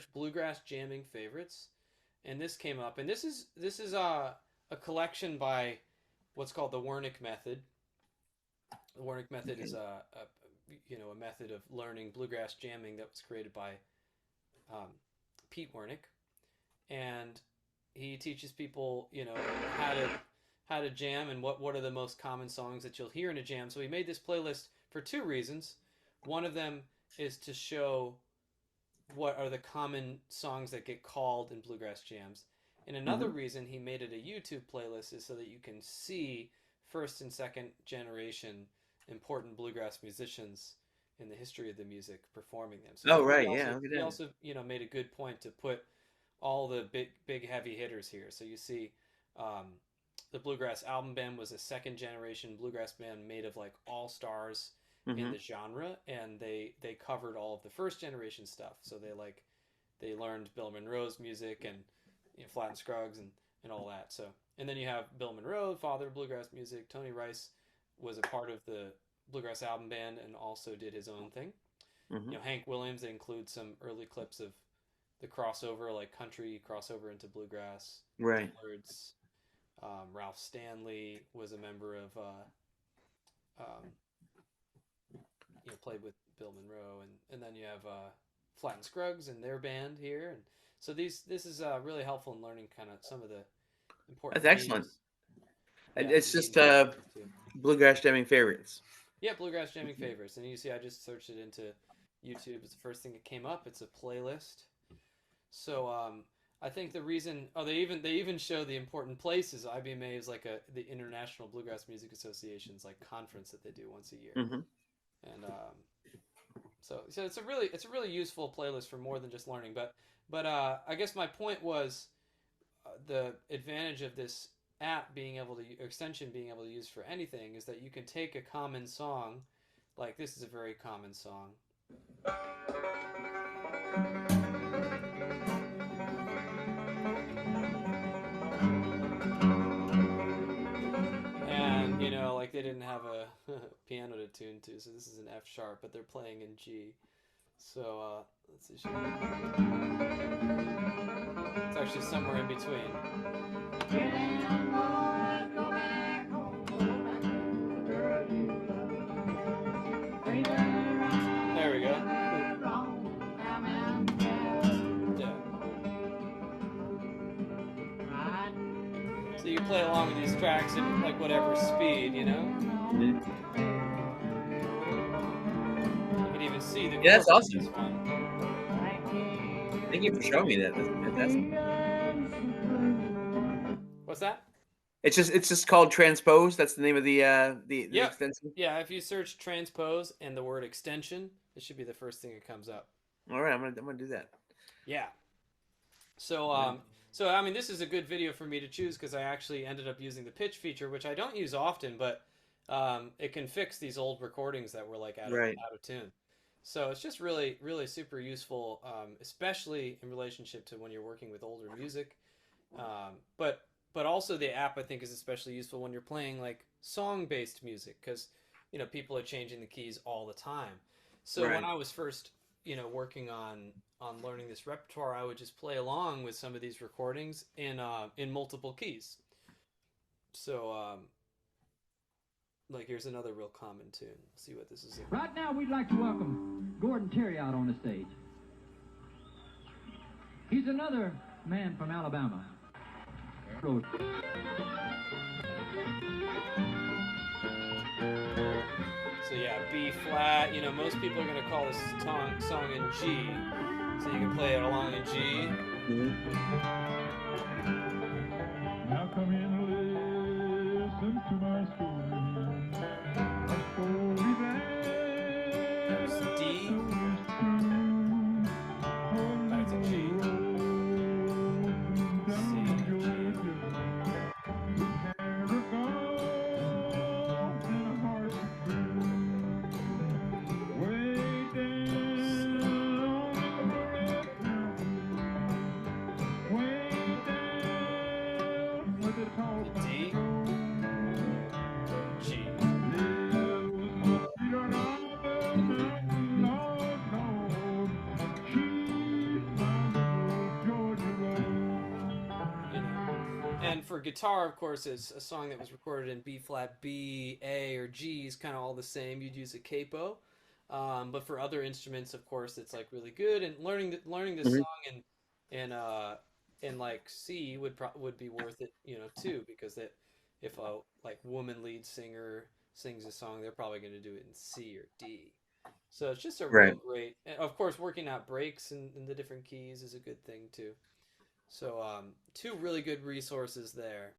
Bluegrass jamming favorites, and this came up. And this is a collection by what's called the Wernick method. The Wernick method is Okay. a method of learning bluegrass jamming that was created by um, Pete Wernick, and he teaches people how to jam and what are the most common songs that you'll hear in a jam. So he made this playlist for two reasons. One of them is to show what are the common songs that get called in bluegrass jams. And another Hmm. reason he made it a YouTube playlist is so that you can see first and second generation important bluegrass musicians in the history of the music performing them. So Oh, he right. also Yeah. Look at he that. also made a good point to put all the big heavy hitters here. So you see, um, the Bluegrass Album Band was a second generation bluegrass band made of like all stars in Hmm. the genre, and they covered all of the first generation stuff. So they learned Bill Monroe's music and Flat and Scruggs and all that. So and then you have Bill Monroe, father of bluegrass music. Tony Rice was a part of the Bluegrass Album Band and also did his own thing. Hmm. Hank Williams. They include some early clips of the crossover, like country crossover into bluegrass. Right. Dillard's. Ralph Stanley was a member of, um, played with Bill Monroe, and then you have Flat and Scruggs and their band here, and so this is really helpful in learning kind of some of the That's important excellent. names. Yeah, It's names just of the music too. bluegrass jamming favorites. Yeah, bluegrass jamming favorites, and you see, I just searched it into YouTube. It's the first thing that came up. It's a playlist. So I think the reason they even show the important places. IBMA is like the International Bluegrass Music Association's like conference that they do once a year, Hmm. and so it's a really useful playlist for more than just learning. But I guess my point was the advantage of this app being able to extension being able to use for anything is that you can take a common song, like this is a very common song, and like they didn't have a piano to tune to, so this is an F sharp, but they're playing in G. So let's see, it's actually somewhere in between. There we go. Yeah. So you play along with these tracks at like whatever speed. Hmm. You can even see the Yeah, that's chords in this awesome. one. Thank you for showing me that. That's fantastic. What's that? It's just called transpose. That's the name of the Yep. extension. Yeah, if you search transpose and the word extension, it should be the first thing that comes up. All right, I'm gonna do that. Yeah. So All right. I mean this is a good video for me to choose because I actually ended up using the pitch feature, which I don't use often, but it can fix these old recordings that were like Right. out of tune. So it's just really really super useful, especially in relationship to when you're working with older music. But also the app I think is especially useful when you're playing like song based music because people are changing the keys all the time. So when Right. I was first working on learning this repertoire, I would just play along with some of these recordings in multiple keys. So like here's another real common tune. Let's see what this is. Right now, we'd like to welcome Gordon Terry out on the stage. He's another man from Alabama. So yeah, B flat. Most people are gonna call this song in G. So you can play it along in G. Hmm. Now come in and listen to my story. A story There's that D. is true. Back to G. C, G. D, And for guitar, of course, it's a song that was recorded in B flat, B, A, or G is kind of all the same. You'd use a capo. But for other instruments, of course, it's like really good. And learning this Mhm. song in like C would be worth it, too, because that if a like woman lead singer sings a song, they're probably going to do it in C or D. So it's just a real Right. great. And of course, working out breaks in the different keys is a good thing too. So two really good resources there.